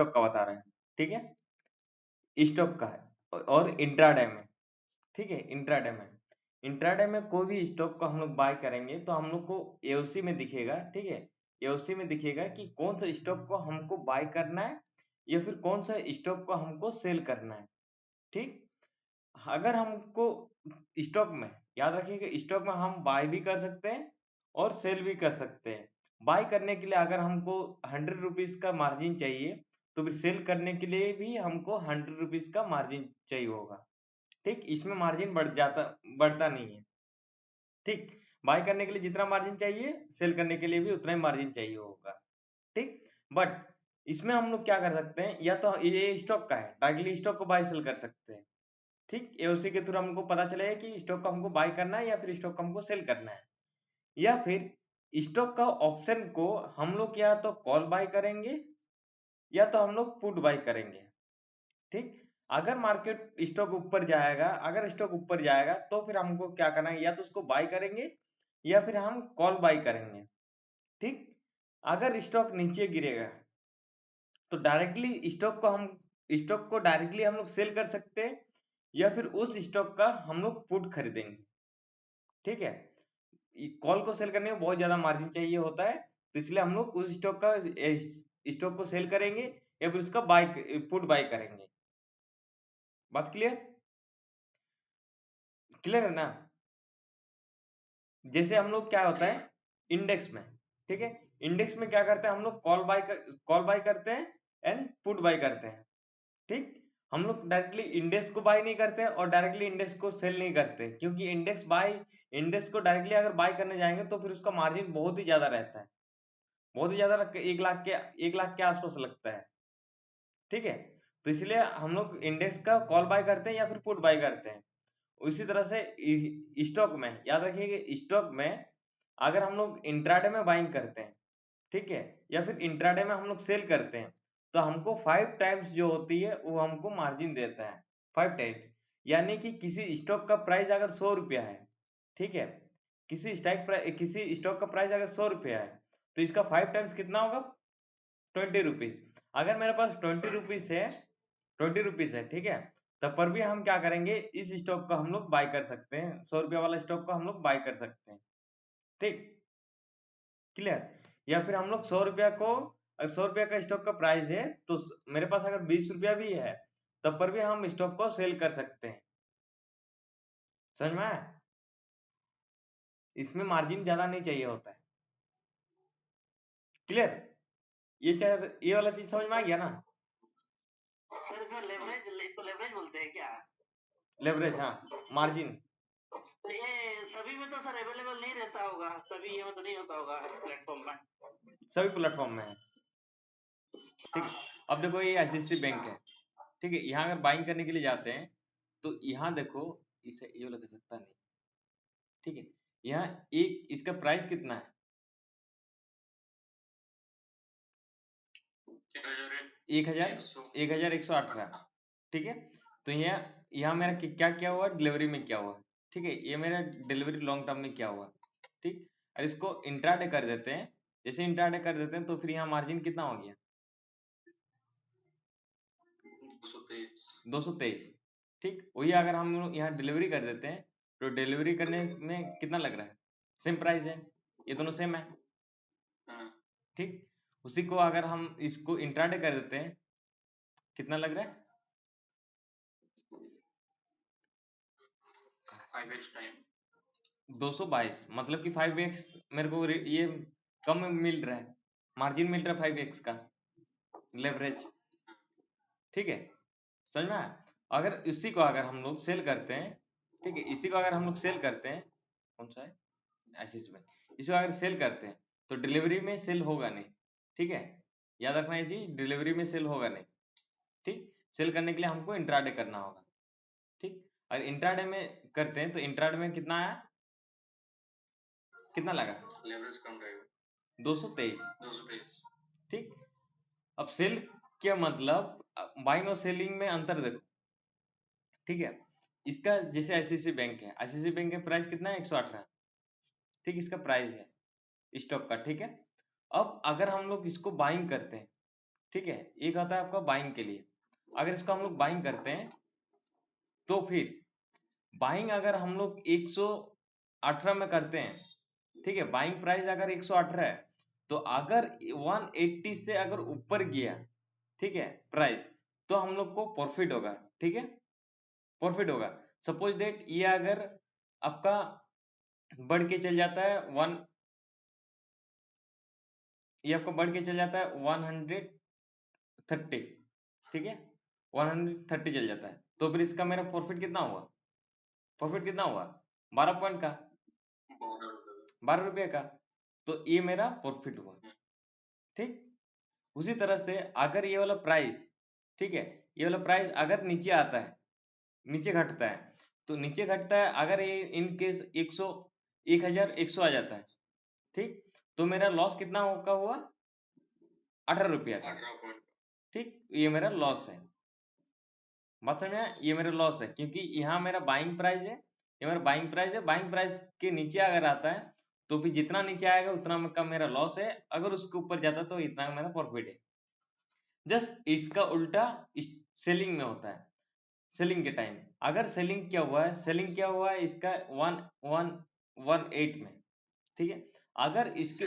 Stock का बता रहे हैं, ठीक है, स्टॉक का है और इंट्राडे में, ठीक है, इंट्राडे में कोई भी स्टॉक को हम लोग बाय करेंगे तो हम लोग को एओसी में दिखेगा, ठीक है, एओसी में दिखेगा कि कौन सा स्टॉक को हमको बाय करना है या फिर कौन सा स्टॉक को हमको सेल करना है, ठीक। अगर हमको स्टॉक में, याद रखिएगा, स्टॉक में हम बाय भी कर सकते हैं और सेल भी कर सकते हैं। बाय करने के लिए अगर हमको 100 रुपीज का मार्जिन चाहिए तो फिर सेल करने के लिए भी हमको 100 रुपीज का मार्जिन चाहिए होगा, ठीक। इसमें मार्जिन बढ़ता नहीं है, ठीक। बाय करने के लिए जितना मार्जिन चाहिए सेल करने के लिए भी उतना ही मार्जिन चाहिए होगा, ठीक। बट इसमें हम लोग क्या कर सकते हैं, या तो ये स्टॉक का है, डायरेक्टली स्टॉक को बाय सेल कर सकते हैं, ठीक। एओसी के थ्रू हमको पता चलेगा कि स्टॉक को हमको बाय करना है या फिर स्टॉक को हमको सेल करना है, या फिर स्टॉक का ऑप्शन को हम लोग या तो कॉल बाय करेंगे या तो हम लोग पुट बाय करेंगे, ठीक। अगर मार्केट स्टॉक ऊपर जाएगा, अगर स्टॉक ऊपर जाएगा तो फिर हमको क्या करना है, या तो उसको बाय करेंगे या फिर हम कॉल बाय करेंगे, ठीक। अगर स्टॉक नीचे गिरेगा तो डायरेक्टली स्टॉक को डायरेक्टली हम लोग सेल कर सकते हैं या फिर उस स्टॉक का हम लोग पुट खरीदेंगे, ठीक है। कॉल को सेल करने में बहुत ज्यादा मार्जिन चाहिए होता है, तो इसलिए हम लोग उस स्टॉक को सेल करेंगे या फिर उसका पुट बाय करेंगे। बात क्लियर, क्लियर है ना। जैसे हम लोग क्या होता है इंडेक्स में, ठीक है, इंडेक्स में क्या करते हैं हम लोग कॉल बाय करते हैं एंड पुट बाय करते हैं, ठीक। हम लोग डायरेक्टली इंडेक्स को बाय नहीं करते और डायरेक्टली इंडेक्स को सेल नहीं करते, क्योंकि इंडेक्स को डायरेक्टली अगर बाय करने जाएंगे तो फिर उसका मार्जिन बहुत ही ज्यादा रहता है, बहुत ही ज्यादा, 1 लाख के आसपास लगता है, ठीक है। तो इसलिए हम लोग इंडेक्स का कॉल बाय करते हैं या फिर पुट बाय करते हैं। उसी तरह से स्टॉक में याद रखिए, स्टॉक में अगर हम लोग इंट्राडे में बाइंग करते हैं, ठीक है, या फिर इंट्राडे में हम लोग सेल करते हैं तो हमको 5 टाइम्स जो होती है वो हमको मार्जिन देता है, 5 टाइम्स। यानी कि किसी स्टॉक का प्राइस अगर 100 रुपया है, ठीक है, किसी स्टॉक का प्राइस अगर 100 रुपया है तो इसका 5 टाइम्स कितना होगा, 20 रुपीज। अगर मेरे पास 20 रुपीज है, ठीक है, तब पर भी हम क्या करेंगे, इस स्टॉक को हम लोग बाय कर सकते हैं, 100 रुपया वाला स्टॉक को हम लोग बाय कर सकते हैं, ठीक, क्लियर। या फिर हम लोग 100 रुपया को, अगर 100 रुपया का स्टॉक का प्राइस है तो मेरे पास अगर 20 रुपया भी है तब पर भी हम स्टॉक को सेल कर सकते हैं, समझ में आया। इसमें मार्जिन ज्यादा नहीं चाहिए होता है, क्लियर। ये वाला चीज समझ में आ गया ना। सर इसमें लेवरेज बोलते हैं क्या? लेवरेज, हाँ, मार्जिन। तो ये सभी में तो सर अवेलेबल नहीं रहता होगा, सभी ये में तो नहीं होता होगा प्लेटफॉर्म में। सभी प्लेटफॉर्म में है, ठीक है। अब देखो ये आईसीआईसी बैंक है, ठीक है, यहाँ अगर बाइंग करने के लिए जाते हैं तो यहाँ देखो, इसे ये लगा सकता नहीं, ठीक है, यहाँ एक इसका प्राइस कितना है, 1118, ठीक है। तो यहाँ मेरा क्या क्या हुआ, डिलीवरी में क्या हुआ, ठीक है, ये मेरा डिलीवरी लॉन्ग टर्म में क्या हुआ, ठीक। और इसको इंट्राडे कर देते हैं, जैसे इंट्राडे कर देते हैं तो फिर यहाँ मार्जिन कितना हो गया, 223, ठीक। वही अगर हम लोग यहाँ डिलीवरी कर देते हैं तो डिलीवरी करने में कितना लग रहा है, सेम प्राइस है, ये दोनों सेम है, ठीक। उसी को अगर हम इसको इंट्राडे कर देते हैं कितना लग रहा है, 5x टाइम 222, मतलब कि 5x मेरे को ये कम मिल रहा है, मार्जिन मिल रहा है 5x का लेवरेज, ठीक है, समझ में आया? अगर इसी को अगर हम लोग सेल करते हैं, ठीक है, इसी को अगर हम लोग सेल करते हैं, कौन सा है, एसिस में, इसको अगर सेल करते हैं तो डिलीवरी में सेल होगा नहीं, ठीक है, याद रखना ये चीज, डिलीवरी में सेल होगा नहीं, ठीक। सेल करने के लिए हमको इंट्राडे करना होगा, ठीक। और इंट्राडे में करते हैं तो इंट्राडे में कितना आया, कितना लगा, लेवरेज कम रहेगा, 223, ठीक। अब सेल क्या मतलब, बाइंग और सेलिंग में अंतर देखो, ठीक है। इसका जैसे आईसीआईसी बैंक है, आईसीआईसी बैंक का प्राइस कितना है, 118, ठीक, इसका प्राइस है स्टॉक का, ठीक है। अब अगर हम लोग इसको बाइंग करते हैं ठीक है, एक आता है आपका बाइंग के लिए। अगर इसको हम लोग बाइंग करते हैं तो फिर बाइंग अगर हम लोग 118 में करते हैं, ठीक है, बाइंग प्राइस अगर 118 है, तो अगर 180 से अगर ऊपर गया, ठीक है, प्राइस, तो हम लोग को प्रॉफिट होगा। ठीक है, प्रॉफिट होगा। सपोज दैट ये अगर आपका बढ़ के चल जाता है ये आपका बढ़ के चल जाता है 130, ठीक है, 130 चल जाता है, तो फिर इसका मेरा प्रॉफिट कितना हुआ? प्रॉफिट कितना हुआ? 12 पॉइंट का, 12 रुपये का। तो ये मेरा प्रॉफिट हुआ। ठीक, उसी तरह से अगर ये वाला प्राइस, ठीक है, ये वाला प्राइस अगर नीचे आता है, नीचे घटता है, तो नीचे घटता है अगर ये इन केस 1100 आ जाता है, ठीक, तो मेरा लॉस कितना का हुआ? 18 रुपया का। ठीक, ये मेरा लॉस है। बात समझ में आया? ये मेरा लॉस है, क्योंकि यहाँ मेरा बाइंग प्राइस है, ये मेरा बाइंग प्राइस है। बाइंग प्राइस के नीचे अगर आता है तो फिर जितना नीचे आएगा उतना का मेरा लॉस है, अगर उसके ऊपर जाता है तो इतना का मेरा प्रॉफिट है। जस्ट इसका उल्टा सेलिंग में होता है। सेलिंग के टाइम अगर सेलिंग क्या हुआ है, सेलिंग क्या हुआ है इसका 1118 में, ठीक है, अगर इसके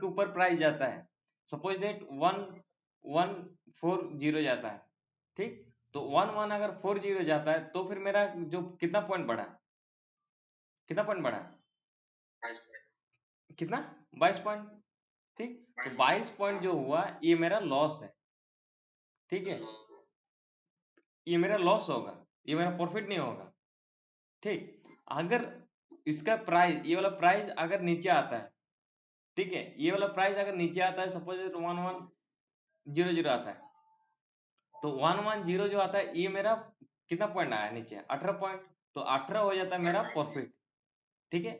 ऊपर प्राइस जाता है, सपोज दैट 1140 जाता है, ठीक, तो 11 अगर 40 जाता है तो फिर मेरा जो कितना पॉइंट बढ़ा, कितना पॉइंट बढ़ा, कितना 22 पॉइंट। ठीक, तो 22 पॉइंट जो हुआ ये मेरा लॉस है। ठीक है, ये मेरा लॉस होगा, ये मेरा प्रॉफिट नहीं होगा। ठीक, अगर इसका प्राइस, ये वाला प्राइस अगर नीचे आता है, ठीक है, ये वाला प्राइस अगर नीचे आता है, सपोज 1100 आता है, तो 110 जो आता है ये मेरा कितना पॉइंट आया नीचे? 18 पॉइंट। तो 18 हो जाता है मेरा प्रॉफिट। ठीक है,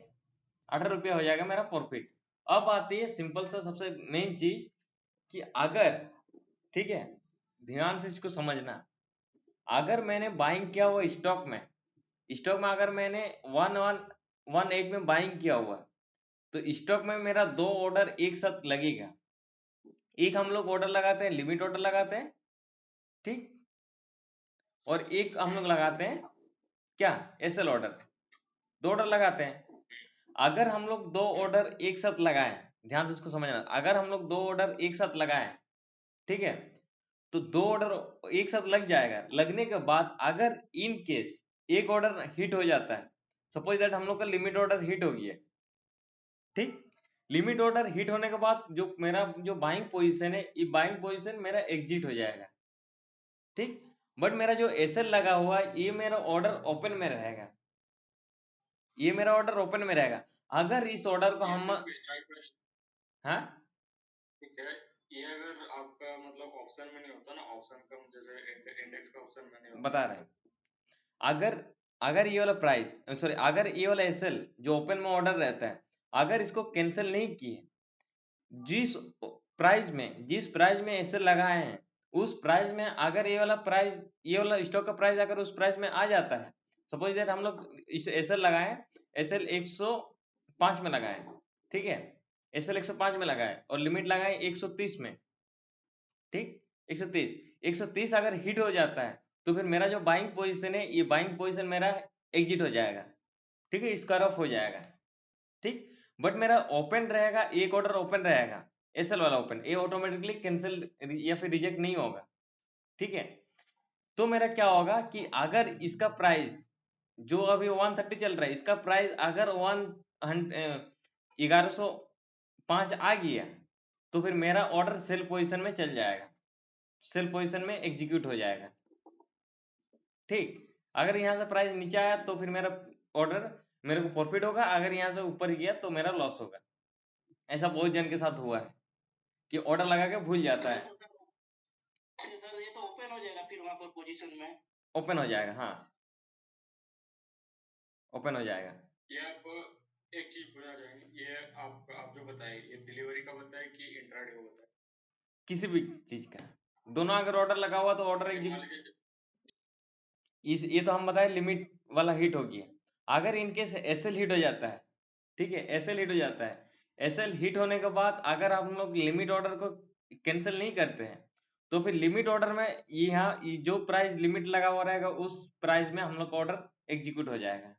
18 रुपया हो जाएगा मेरा प्रॉफिट। अब आती है सिंपल सा सबसे मेन चीज कि अगर, ठीक है, ध्यान से इसको समझना, अगर मैंने बाइंग किया हुआ स्टॉक में, अगर मैंने 1118 में बाइंग किया हुआ, तो स्टॉक में मेरा 2 ऑर्डर एक साथ लगेगा। एक हम लोग ऑर्डर लगाते हैं, लिमिट ऑर्डर लगाते हैं, ठीक, और एक हम लोग लगाते हैं क्या, एसएल ऑर्डर। 2 ऑर्डर लगाते हैं। अगर हम लोग 2 ऑर्डर एक साथ लगाएं, ध्यान से इसको समझना, अगर हम लोग 2 ऑर्डर एक साथ लगाएं, ठीक है, तो 2 ऑर्डर एक साथ लग जाएगा। लगने के बाद अगर इन केस एक ऑर्डर हिट हो जाता है, सपोज दैट हम लोग का लिमिट ऑर्डर हिट हो गया, ठीक, लिमिट ऑर्डर हिट होने के बाद जो मेरा जो बाइंग पोजीशन है, ये बाइंग पोजीशन मेरा एग्जिट हो जाएगा। ठीक, बट मेरा जो एसएल लगा हुआ है ये मेरा ऑर्डर ओपन में रहेगा, ये मेरा ऑर्डर ओपन में रहेगा। अगर इस ऑर्डर को हम, हाँ, ठीक है, ये अगर आपका मतलब ऑप्शन में नहीं होता ना, ऑप्शन का जैसे इंडेक्स का ऑप्शन में नहीं होता, बता रहे हैं, अगर अगर ये वाला प्राइस, सॉरी, अगर ये वाला एसएल जो ओपन में ऑर्डर रहता है, अगर इसको कैंसिल नहीं किए, जिस प्राइस में एसएल लगाए हैं, उस प्राइस में अगर ये वाला प्राइस, ये वाला स्टॉक का प्राइस अगर उस प्राइस में आ जाता है, सपोज दैट हम लोग इस एसएल लगाए, एसएल 105 में लगाए, ठीक है, एसएल 105 में लगाए और लिमिट लगाए 130 में, ठीक, 130 अगर हिट हो जाता है तो फिर मेरा जो बाइंग पोजीशन है, ये बाइंग पोजीशन मेरा एग्जिट हो जाएगा। ठीक है, इसका रफ हो जाएगा। ठीक, बट मेरा ओपन रहेगा, एक ऑर्डर ओपन रहेगा, एसएल वाला ओपन, ये ऑटोमेटिकली कैंसिल या फिर रिजेक्ट नहीं होगा। ठीक है, तो मेरा क्या होगा कि अगर इसका प्राइस जो अभी 130 चल रहा है, इसका प्राइस अगर 1105 आ गया तो फिर मेरा ऑर्डर सेल पोजीशन में चल जाएगा, सेल पोजीशन में एग्जीक्यूट हो जाएगा। ठीक, अगर यहाँ से प्राइस नीचे आया तो फिर मेरा ऑर्डर, मेरे को प्रॉफिट होगा, अगर यहाँ से ऊपर गया तो मेरा लॉस होगा। ऐसा बहुत जन के साथ हुआ है कि ऑर्डर लगा के भूल जाता है। सर ये तो ओपन हो जाएगा फिर वहां पर पोजीशन में, ओपन हो जाएगा, हाँ, ओपन हो जाएगा। ये आप एक चीज बता जाएंगे, ये आप जो बताए, ये डिलीवरी का बताए कि इंट्राडे का बताए? किसी भी चीज का, दोनों अगर ऑर्डर लगा हुआ तो ऑर्डर एग्जीक्यूट, ये तो हम बताए लिमिट वाला हिट हो गया। अगर इनकेस एसएल हिट हो जाता है, ठीक है, एसएल हिट हो जाता है, एसएल हिट होने के बाद अगर हम लोग लिमिट ऑर्डर को कैंसिल नहीं करते हैं, तो फिर लिमिट ऑर्डर में यहाँ जो प्राइस लिमिट लगा हुआ रहेगा उस प्राइस में हम लोग का ऑर्डर एग्जीक्यूट हो जाएगा।